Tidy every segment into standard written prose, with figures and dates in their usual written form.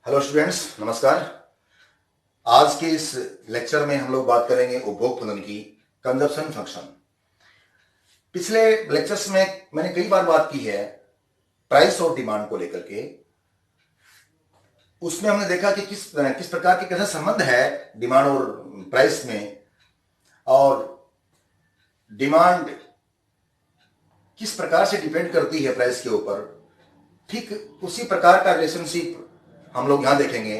Hello students, नमस्कार। आज के इस लेक्चर में हम लोग बात करेंगे उपभोग फलन की, कंजप्शन फंक्शन। पिछले लेक्चर्स में मैंने कई बार बात की है प्राइस और डिमांड को लेकर के। उसमें हमने देखा कि किस प्रकार के कैसा संबंध है डिमांड और प्राइस में, और डिमांड किस प्रकार से डिपेंड करती है प्राइस के ऊपर। ठीक उसी प्रकार का रिलेशनशिप हम लोग यहां देखेंगे।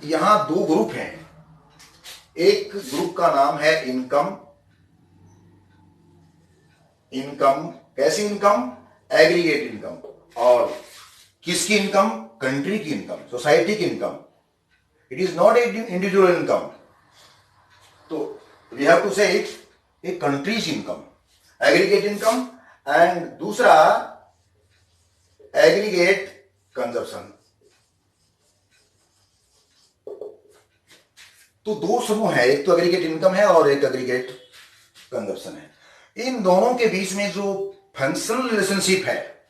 यहां दो ग्रुप हैं। एक ग्रुप का नाम है इनकम। इनकम कैसी इनकम? Aggregate income. और किसकी इनकम? कंट्री की इनकम, सोसाइटी की income. It is not a individual income. तो वी हैव टू से it A countries income, aggregate income. And दूसरा एग्रीगेट कंजप्शन। तो दो समूह है, एक तो एग्रीगेट इनकम है और एक एग्रीगेट कंजप्शन है। इन दोनों के बीच में जो फंक्शनल रिलेशनशिप है,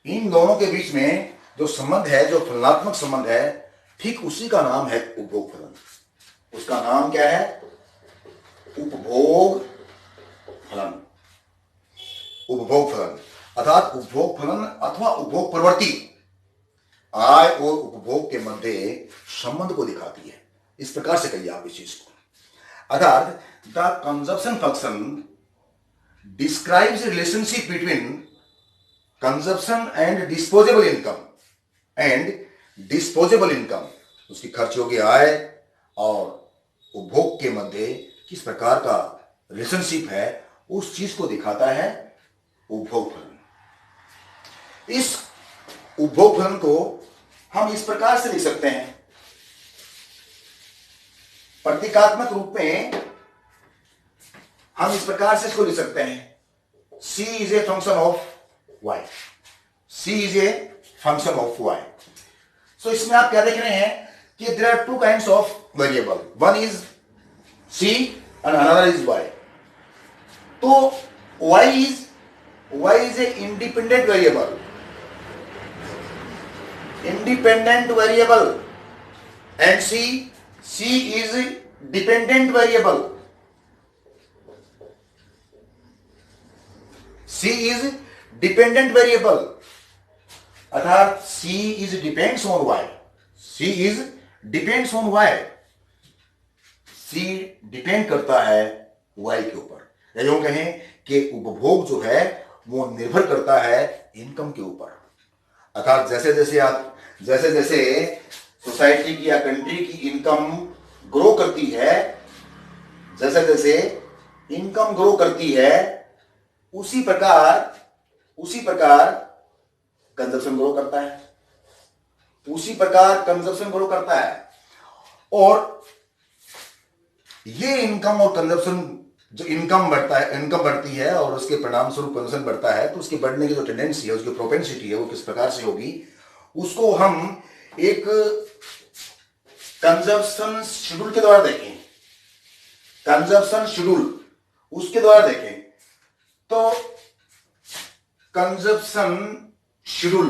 इन दोनों के बीच में जो संबंध है, जो फलनात्मक संबंध है, ठीक उसी का नाम है उपभोग फलन। उसका नाम क्या है? उपभोग फलन। उपभोग फलन अर्थात उपभोग फलन अथवा उपभोग प्रवृत्ति आय और उपभोग के मध्य संबंध को दिखाती है। इस प्रकार से कहिए आप इस चीज को। अर्थात the consumption function describes relationship between consumption and disposable income. And disposable income, उसकी खर्च योग्य आय और उपभोग के मध्य किस प्रकार का रिलेशनशिप है, उस चीज को दिखाता है उपभोग फलन। इस उपभोग फलन को हम इस प्रकार से लिख सकते हैं, प्रतीकात्मक रूप में हम इस प्रकार से इसको लिख सकते हैं, C is a function of y। C is a function of y। So इसमें आप क्या देख रहे हैं कि there are two kinds of variable, one is C and another is y। तो y is a independent variable, independent variable, and C is dependent variable. C is dependent variable अर्थात C is depends on Y. C is depends on Y. C depend करता है Y के ऊपर, या यूं कहें कि उपभोग जो है वो निर्भर करता है इनकम के ऊपर। अर्थात जैसे जैसे सोसाइटी की या कंट्री की इनकम ग्रो करती है, जैसे जैसे इनकम ग्रो करती है, उसी प्रकार कंजप्शन ग्रो करता है, उसी प्रकार कंजप्शन ग्रो करता है। और ये इनकम और कंजप्शन, जो इनकम बढ़ती है और उसके परिणाम स्वरूप कंजप्शन बढ़ता है, तो उसके बढ़ने की जो टेंडेंसी है, उसकी प्रोपेंसिटी है, वो किस प्रकार से होगी, उसको हम एक कंजप्शन शेड्यूल के द्वारा देखें। कंजप्शन शेड्यूल उसके द्वारा देखें तो कंजप्शन शेड्यूल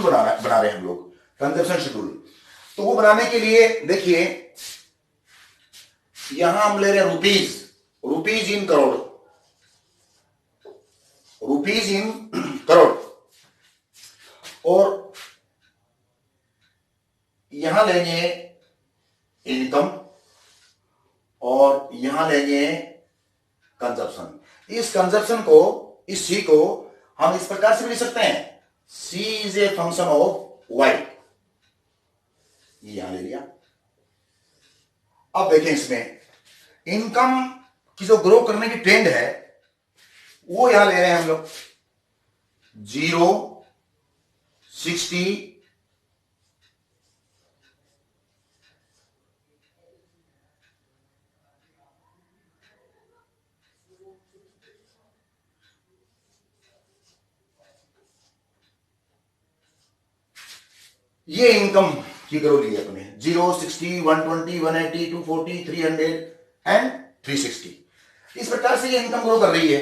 बना रहे हैं हम लोग, कंजप्शन शेड्यूल। तो वो बनाने के लिए देखिए, यहां हम ले रहे हैं rupees in crore, rupees in crore, और यहां लेंगे इनकम और यहां लेंगे कंजप्शन। इस कंजप्शन को, इस C को हम इस प्रकार से भी लिख सकते हैं, C is a function of Y। यहां ले लिया। अब देखें, इसमें इनकम की जो ग्रो करने की ट्रेंड है वो यहां ले रहे हैं हम लोग 0, 60, ये इनकम की ग्रो ली है अपने 0, 60, 120, 180, 240, 300 एंड 360। इस प्रकार से ये इनकम ग्रो कर रही है।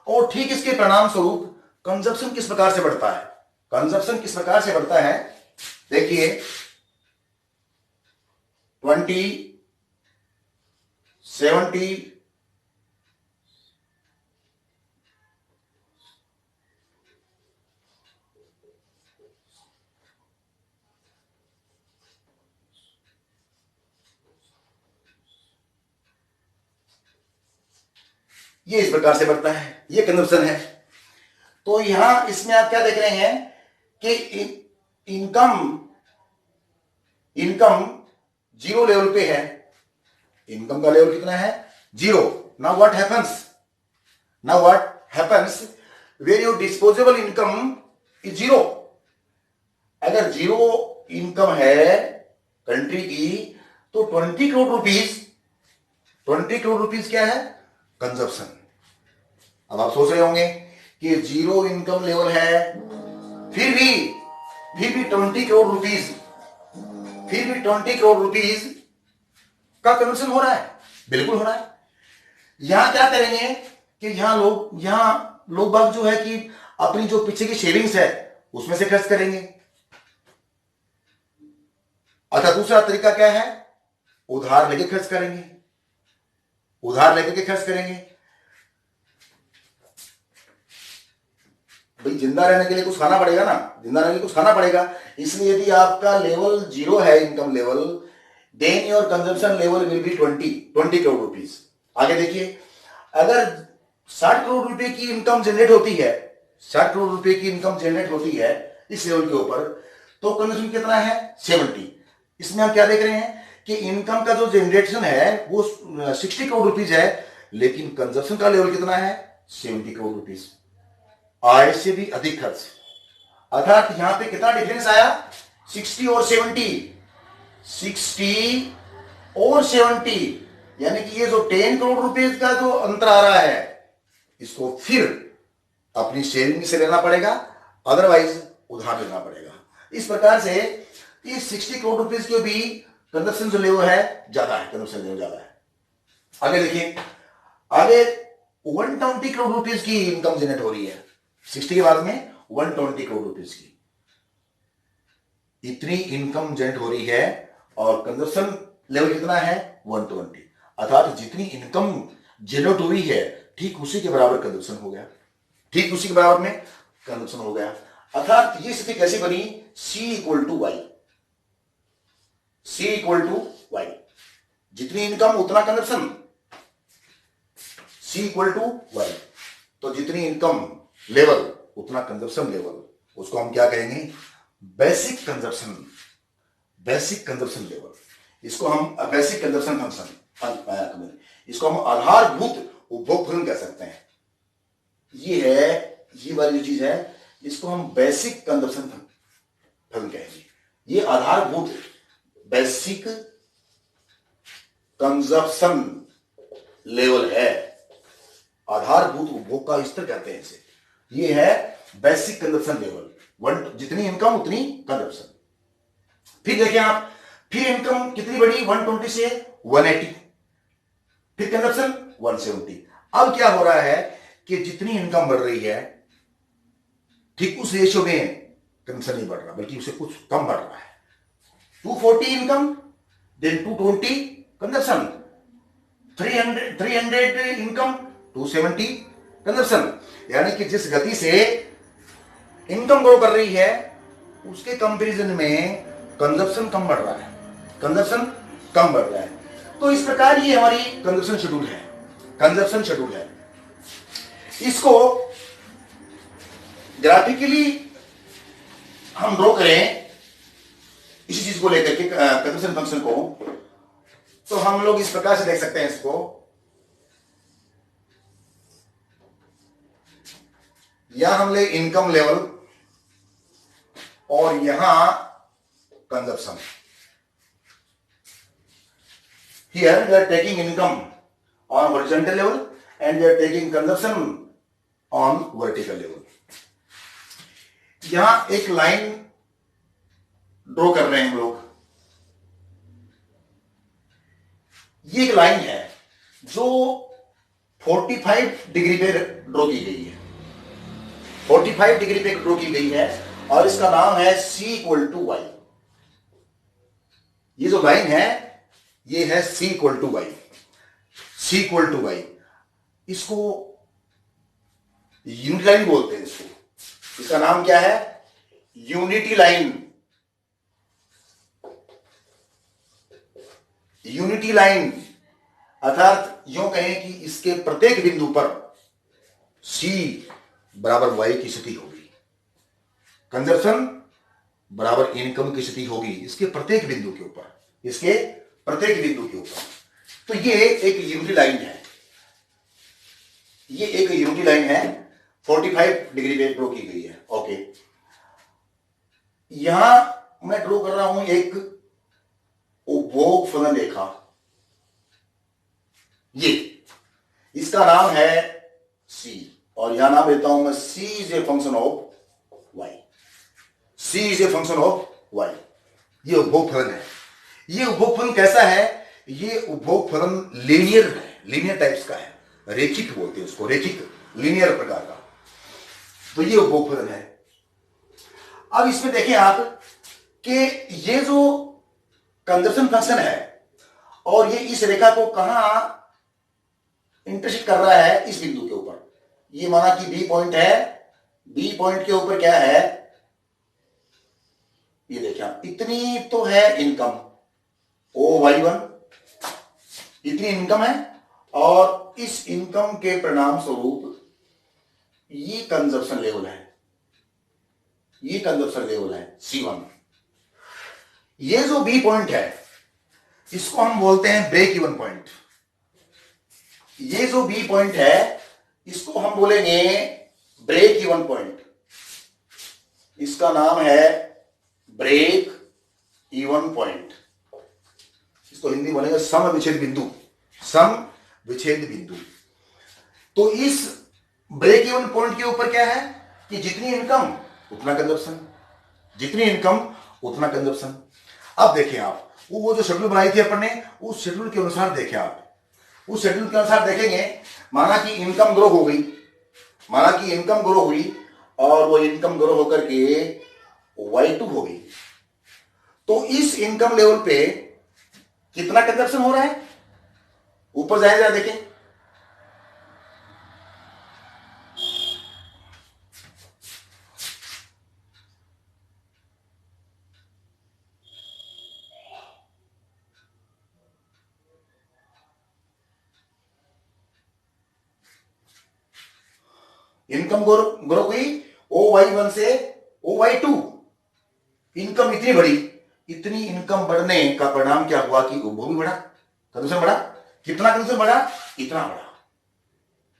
और ठीक इसके परिणाम स्वरूप कंजप्शन किस प्रकार से बढ़ता है? कंजप्शन किस प्रकार से बढ़ता है? देखिए 20, 70, ये इस प्रकार से बढ़ता है, ये कंजप्शन है। तो यहां इसमें आप क्या देख रहे हैं कि इनकम इनकम जीरो लेवल पे है। इनकम का लेवल कितना है? Zero. Now what happens when your disposable income is zero. अगर जीरो इनकम है कंट्री की तो 20 करोड़ रुपीज क्या है? कंजप्शन। अब आप सोच रहे होंगे कि जीरो इनकम लेवल है, फिर भी 20 करोड़ रुपीज का कंजप्शन हो रहा है। बिल्कुल हो रहा है। यहां क्या करेंगे कि यहां लोग बाग जो है कि अपनी जो पीछे की सेविंग्स है उसमें से खर्च करेंगे। अच्छा, दूसरा तरीका क्या है? उधार लेके खर्च करेंगे। भाई जिंदा रहने के लिए कुछ खाना पड़ेगा ना, इसलिए यदि आपका लेवल जीरो है, income level, then your consumption level will be 20 crore rupees. आगे देखिए, अगर 60 करोड़ रुपए की इनकम जनरेट होती है इस लेवल के ऊपर, तो कंजप्शन कितना है? 70। इसमें हम क्या देख रहे हैं कि इनकम का जो जनरेशन है वो 60 करोड़ रुपीज है, लेकिन कंजप्शन का लेवल कितना है? 70 करोड़ रुपीज। आय से भी अधिक खर्च। अर्थात यहां पे कितना डिफरेंस आया? 60 और 70, यानी कि ये जो 10 करोड़ रुपए का जो अंतर आ रहा है, इसको फिर अपनी सेविंग से लेना पड़ेगा, अदरवाइज उधार लेना पड़ेगा। इस प्रकार से इस 60 करोड़ रुपीज के भी कंजप्शन जो लेवल है ज्यादा है। आगे देखिए, आगे 120 करोड़ रुपीज की इनकम जनरेट हो रही है। 60 के बाद में 120 करोड़ रुपीज की इतनी इनकम जनरेट हो रही है और कंजप्शन लेवल कितना है? 120। अर्थात जितनी इनकम जनरेट हुई है ठीक उसी के बराबर कंजप्शन हो गया। अर्थात ये स्थिति कैसे बनी? C equal to Y. जितनी इनकम उतना consumption, C equal to Y. तो जितनी इनकम लेवल उतना कंजप्शन लेवल, उसको हम क्या कहेंगे? Basic consumption level. इसको हम बेसिक कंजप्शन फंक्शन, इसको हम आधारभूत उपभोग फलन कह सकते हैं। ये वाली जो चीज है इसको हम बेसिक कंजप्शन फलन कहेंगे। ये आधारभूत बेसिक कंजप्शन लेवल है। आधारभूत उपभोग का स्तर कहते हैं इसे। ये है बेसिक कंजप्शन लेवल। जितनी इनकम उतनी कंजप्शन। फिर देखिए आप, फिर इनकम कितनी बढ़ी? 120 से 180, फिर कंजप्शन 170। अब क्या हो रहा है कि जितनी इनकम बढ़ रही है ठीक उस रेशियो में कंजप्शन नहीं बढ़ रहा, बल्कि उसे कुछ कम बढ़ रहा है। 240 income, then 220 consumption, 300 income, 270 consumption. यानी कि जिस गति से इनकम ग्रो कर रही है उसके कंपैरिजन में कंजप्शन कम बढ़ रहा है। तो इस प्रकार ये हमारी कंजप्शन शेड्यूल है। इसको ग्राफिकली हम ड्रॉ करें इसी चीज को लेकर के, कंजप्शन फंक्शन को, तो हम लोग इस प्रकार से देख सकते हैं इसको। यहां हम ले इनकम लेवल और यहां consumption. Here we are taking income on horizontal level and we are taking consumption on vertical level. यहां एक लाइन ड्रॉ कर रहे हैं हम लोग। ये एक लाइन है जो 45 डिग्री पे ड्रॉ की गई है। 45 डिग्री पे ड्रॉ की गई है और इसका नाम है C इक्वल टू वाई। ये जो लाइन है ये है C equal to Y, C equal to Y. इसको यूनिटी लाइन बोलते हैं। इसका नाम क्या है? Unity line. यूनिटी लाइन अर्थात यूं कहें कि इसके प्रत्येक बिंदु पर C बराबर वाई की स्थिति होगी, कंजर्वेशन बराबर इनकम की स्थिति होगी इसके प्रत्येक बिंदु के ऊपर, इसके प्रत्येक बिंदु के ऊपर। तो ये एक यूनिटी लाइन है, ये एक यूनिटी लाइन है, 45 डिग्री पे ड्रॉ की गई है। ओके, यहां मैं ड्रॉ कर रहा हूं एक उपभोग फलन रेखा, ये इसका नाम है C और यहां नाम देता हूं मैं C is a function of Y, C is a function of Y. ये उपभोग फलन है। ये उपभोग फलन कैसा है? ये उपभोग फलन लीनियर है, लीनियर टाइप्स का है, रेखिक बोलते हैं उसको, रेखिक लीनियर प्रकार का। तो ये उपभोग फलन है। अब इसमें देखें आप कि ये जो कंजर्वेशन फंक्शन है और ये इस रेखा को कहां इंटरसेक्ट कर रहा है? इस बिंदु के ऊपर। ये माना कि बी पॉइंट है, बी पॉइंट के ऊपर क्या है? ये देखिए इतनी तो है इनकम OY1, इतनी इनकम है और इस इनकम के परिणाम स्वरूप ये कंजर्वेशन लेवल है, ये कंजर्वेशन लेवल है C1। ये जो बी पॉइंट है इसको हम बोलते हैं ब्रेक इवन पॉइंट। ये जो बी पॉइंट है इसको हम बोलेंगे ब्रेक इवन पॉइंट। इसका नाम है ब्रेक इवन पॉइंट। इसको हिंदी बोलेंगे सम विच्छेद बिंदु, सम विच्छेद बिंदु। तो इस ब्रेक इवन पॉइंट के ऊपर क्या है कि जितनी इनकम उतना कंजप्शन, जितनी इनकम उतना कंजप्शन। अब देखिए आप वो जो शेड्यूल बनाई थी अपन ने, उस शेड्यूल के अनुसार देखें आप, उस शेड्यूल के अनुसार देखेंगे, माना कि इनकम ग्रो हो गई, माना कि इनकम ग्रो हुई और वो इनकम ग्रो होकर के Y2 हो गई, तो इस इनकम लेवल पे कितना कंजप्शन हो रहा है? ऊपर जाए जरा देखें, इनकम ग्रो हुई OY1 से OY2, इनकम इतनी बढ़ी, इतनी इनकम बढ़ने का परिणाम क्या हुआ कि उपभोग भी बढ़ा, कंजप्शन बढ़ा। कितना कंजप्शन बढ़ा? इतना बढ़ा।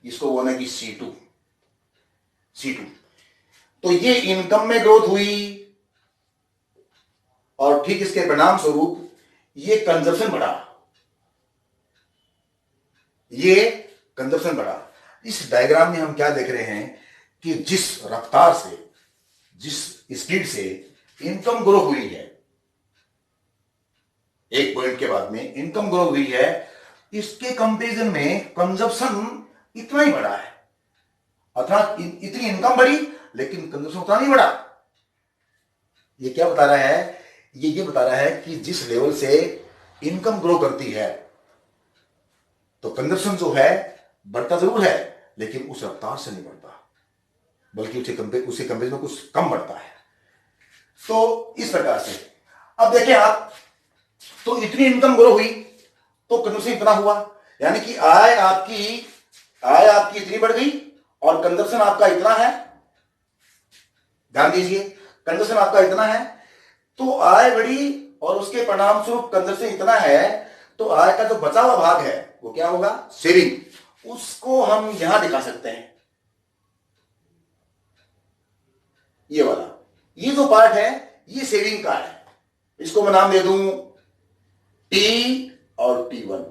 इसको बोलना कि C2। तो ये इनकम में ग्रोथ हुई और ठीक इसके परिणाम स्वरूप ये कंजप्शन बढ़ा, ये कंजप्शन बढ़ा। इस डायग्राम में हम क्या देख रहे हैं कि जिस रफ्तार से, जिस स्पीड से इनकम ग्रो हुई है, एक पॉइंट के बाद में इनकम ग्रो हुई है, इसके कंपैरिजन में कंजप्शन इतना ही बढ़ा है। अर्थात इतनी इनकम बढ़ी लेकिन कंजप्शन उतना नहीं बढ़ा। ये क्या बता रहा है? ये बता रहा है कि जिस लेवल से इनकम ग्रो करती है तो कंजप्शन जो है बढ़ता जरूर है लेकिन उस रफ्तार से नहीं बढ़ता, बल्कि उसे कंपैरिजन में कुछ कम बढ़ता है। तो इस प्रकार से अब देखें आप, तो इतनी इनकम ग्रो हुई तो कंजप्शन इतना हुआ, यानी कि आय आपकी इतनी बढ़ गई और कंजप्शन आपका इतना है। ध्यान दीजिए, कंजप्शन आपका इतना है तो आय बढ़ी और उसके परिणाम स्वरूप कंजप्शन इतना है, तो आय का जो बचा हुआ भाग है वो क्या होगा? सेविंग। उसको हम यहां दिखा सकते हैं, ये वाला, ये जो पार्ट है ये सेविंग का है। इसको मैं नाम दे दूं T और T1।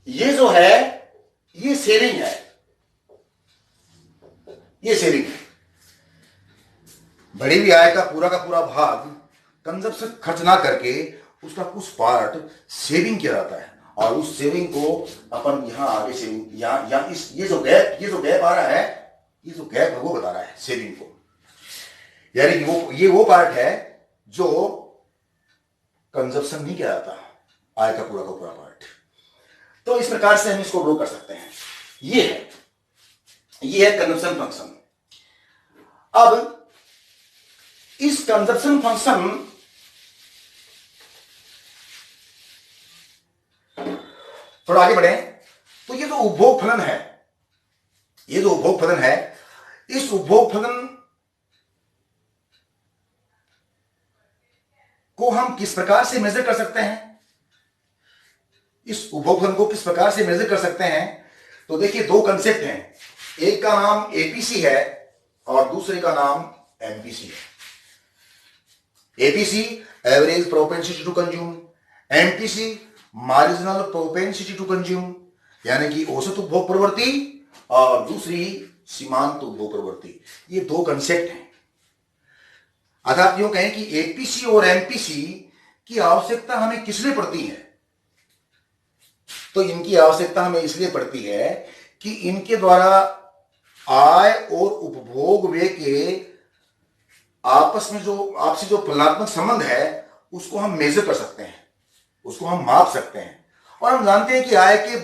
ये जो है ये सेविंग है, ये सेविंग है। बढ़ी हुई आय का पूरा भाग कंजप्शन खर्च ना करके उसका कुछ पार्ट सेविंग किया जाता है और उस सेविंग को अपन यहां आगे सेविंग यहाँ इस ये जो गैप आ रहा है, ये जो गैप है वो बता रहा है सेविंग को, यानी कि वो पार्ट है जो कंजप्शन नहीं किया जाता, आय का पूरा पार्ट। तो इस प्रकार से हम इसको ड्रॉ कर सकते हैं। ये है कंजप्शन फंक्शन। अब इस कंजप्शन फंक्शन थोड़ा आगे बढ़े तो ये जो उपभोग फलन है, इस उपभोग फलन को हम किस प्रकार से मेजर कर सकते हैं? इस उपभोग फलन को किस प्रकार से मेजर कर सकते हैं? तो देखिए, दो कंसेप्ट हैं, एक का नाम एपीसी है और दूसरे का नाम एमपीसी है। APC average propensity to consume, MPC marginal propensity to consume, यानी कि औसत उपभोग प्रवृत्ति और दूसरी सीमांत उपभोग प्रवृत्ति। ये दो कंसेप्ट हैं। अर्थात यूं कहें कि एपीसी और एमपीसी की आवश्यकता हमें किस लिए पड़ती है? तो इनकी आवश्यकता हमें इसलिए पड़ती है कि इनके द्वारा आय और उपभोग व्यय के आपस में आपसी जो तुलनात्मक संबंध है उसको हम मेजर कर सकते हैं, उसको हम माप सकते हैं। और हम जानते हैं कि आय के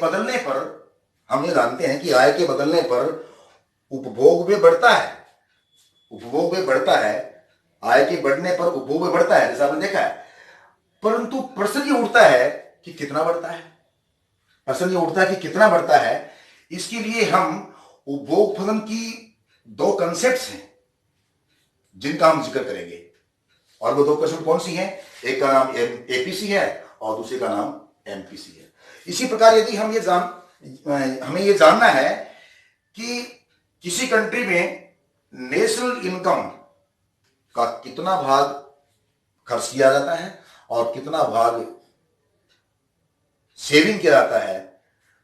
बदलने पर उपभोग व्यय बढ़ता है, आय के बढ़ने पर उपभोग व्यय बढ़ता है, जैसा आपने देखा है। परंतु प्रश्न ये उठता है कि कितना बढ़ता है। इसके लिए हम उपभोग फलन की दो कंसेप्ट्स हैं जिनका हम जिक्र करेंगे, और वो दो कंसेप्ट कौन सी हैं? एक का नाम एपीसी है और दूसरे का नाम एमपीसी है। इसी प्रकार यदि हमें ये जानना है कि किसी कंट्री में नेशनल इनकम का कितना भाग खर्च किया जाता है और कितना भाग सेविंग किया जाता है,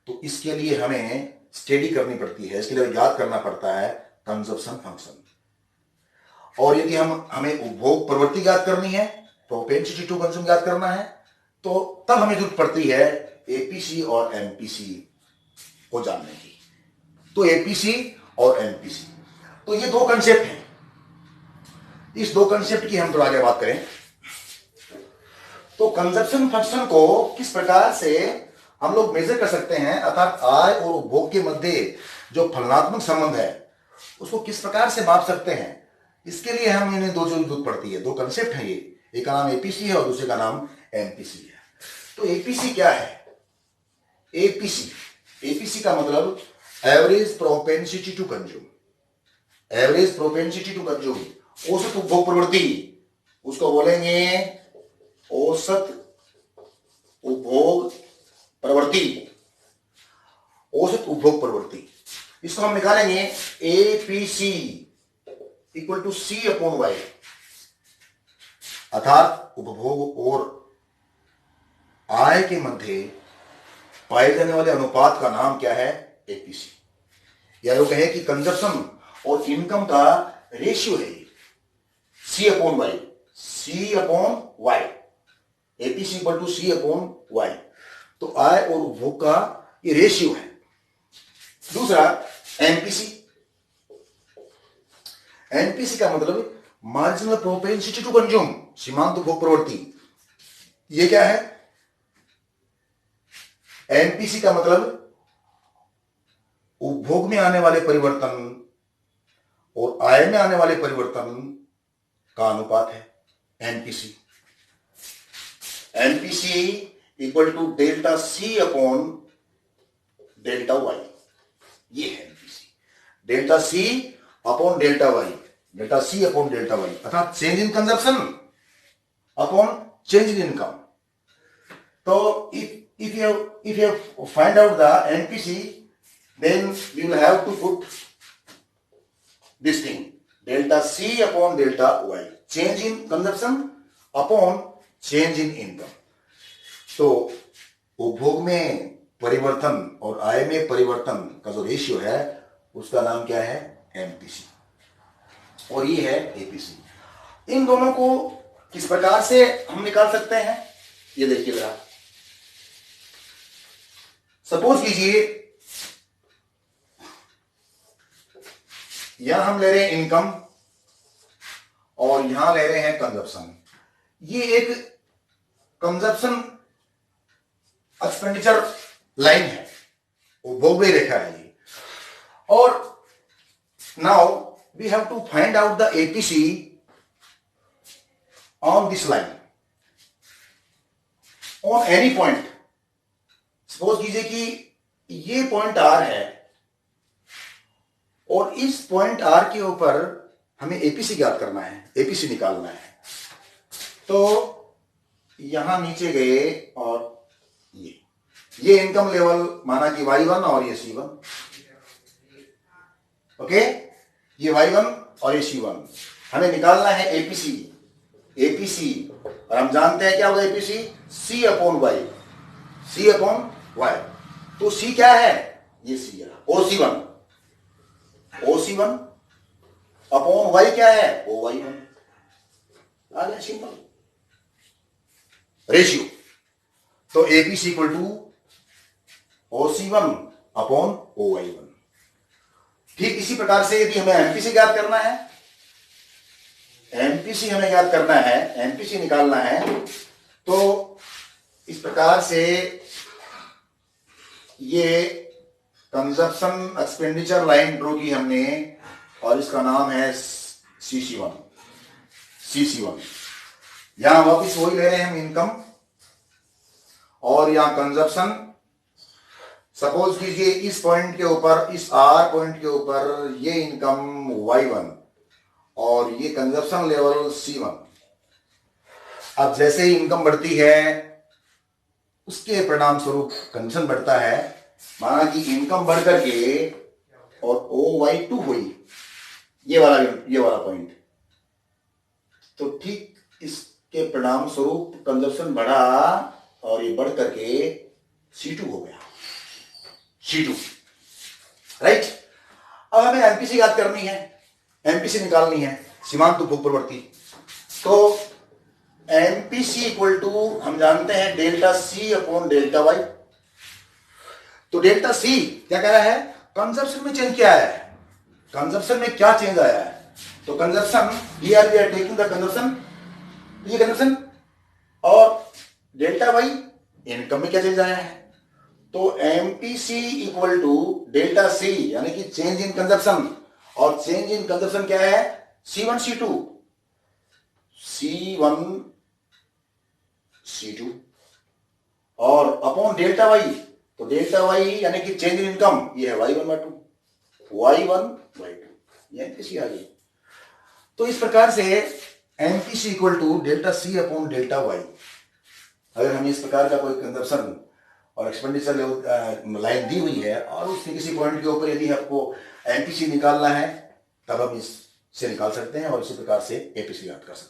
तो इसके लिए हमें स्टडी करनी पड़ती है, इसके लिए याद करना पड़ता है कंजप्शन फंक्शन। और यदि हमें उपभोग प्रवृत्ति याद करनी है, प्रोपेंसिटी टू कंज्यूम याद करना है, तो तब हमें जरूरत पड़ती है एपीसी और एमपीसी को जानने की। तो एपीसी और एमपीसी, तो ये दो कंसेप्ट हैं। इस दो कंसेप्ट की हम थोड़ा आगे बात करें तो कंजप्शन फंक्शन को किस प्रकार से हम लोग मेजर कर सकते हैं, अर्थात आय और उपभोग के मध्य जो फलनात्मक संबंध है उसको किस प्रकार से माप सकते हैं, इसके लिए हम इन्हें दो जरूरत पड़ती है। दो कंसेप्ट है ये, एक का नाम एपीसी है और दूसरे का नाम एमपीसी है। तो एपीसी क्या है? एपीसी का मतलब एवरेज प्रोपेंसिटी टू कंज्यूम, औसत उपभोग प्रवृत्ति, उसको बोलेंगे औसत उपभोग प्रवृत्ति। इसको हम निकालेंगे APC equal to C upon Y, अर्थात उपभोग और आय के मध्य पाए जाने वाले अनुपात का नाम क्या है? एपीसी। या यूं कहें कि कंजप्शन और इनकम का रेशियो है C upon Y, APC equal to C upon Y. तो आय और उपभोग का ये रेशियो है। दूसरा एमपीसी का मतलब मार्जिनल प्रोपेंसिटी टू कंज्यूम, सीमांत उपभोग प्रवृत्ति। ये क्या है? एमपीसी का मतलब उपभोग में आने वाले परिवर्तन और आय में आने वाले परिवर्तन का अनुपात है MPC equal to delta C upon delta Y. ये है MPC, delta C upon delta Y, अर्थात change in consumption upon change in income. तो if you find out the NPC, then you will have to put this thing, delta C upon delta Y, change in consumption upon change in income। तो उपभोग में परिवर्तन और आय में परिवर्तन का जो रेशियो है उसका नाम क्या है? एमपीसी, और ये है एपीसी। इन दोनों को किस प्रकार से हम निकाल सकते हैं, ये देखिए जरा। सपोज कीजिए यहां हम ले रहे हैं इनकम और यहां ले रहे हैं कंजप्शन। ये एक कंजप्शन एक्सपेंडिचर लाइन है, उपभोग रेखा है ये। और now we have to find out the APC on this line on any point. Suppose कीजिए कि ये पॉइंट आर है और इस पॉइंट आर के ऊपर हमें एपीसी ज्ञात करना है, एपीसी निकालना है। तो यहां नीचे गए और ये इनकम लेवल माना कि y1 और ये C1, ओके, ये y1 और ये C1 हमें निकालना है एपीसी। एपीसी और हम जानते हैं क्या होगा APC, C upon Y, C upon Y. तो C क्या है, ये C है, OC1, OC1 अपॉन वाई क्या है, OY1। आ गया सिंपल रेशियो। तो APC equal to OC1 upon OY1। ठीक इसी प्रकार से यदि हमें एमपीसी ज्ञात करना है, एमपीसी हमें ज्ञात करना है, एमपीसी निकालना है, तो इस प्रकार से ये कंजप्शन एक्सपेंडिचर लाइन ड्रॉ की हमने और इसका नाम है CC1, CC1। यहां वापिस वही ले रहे हैं हम इनकम और यहां कंजप्शन। सपोज कीजिए इस पॉइंट के ऊपर, इस आर पॉइंट के ऊपर ये इनकम Y1 और ये कंजप्शन लेवल C1। अब जैसे ही इनकम बढ़ती है उसके परिणाम स्वरूप कंजप्शन बढ़ता है। माना कि इनकम बढ़ करके और OY2 हुई, ये वाला पॉइंट, तो ठीक इसके परिणाम स्वरूप कंजप्शन बढ़ा और ये बढ़ करके C2 हो गया, C2, राइट। अब हमें एमपीसी याद करनी है, एमपीसी निकालनी है, सीमांत उपभोग प्रवृत्ति। तो एमपीसी इक्वल टू हम जानते हैं delta C upon delta Y. तो डेल्टा C क्या कह रहा है, कंजप्शन में चेंज क्या आया है, कंजप्शन में क्या चेंज आया है। तो consumption, here we are taking the consumption, ये कंजप्शन, और डेल्टा वाई इनकम में क्या चेंज आया है। तो MPC equal to delta C यानी कि चेंज इन कंजप्शन, और चेंज इन कंजप्शन क्या है, C1 C2, C1 C2 और अपॉन डेल्टा वाई। तो डेल्टा वाई यानी कि चेंज इन इनकम, ये है Y1/2, Y1/2, ये एमपीसी आ गई। तो इस प्रकार से MPC equal to delta C upon delta Y. अगर हमें इस प्रकार का कोई कंजप्शन और एक्सपेंडिचर लाइन दी हुई है और उसके किसी पॉइंट के ऊपर यदि आपको एमपीसी निकालना है, तब हम इससे निकाल सकते हैं और इसी प्रकार से एपीसी याद कर सकते हैं।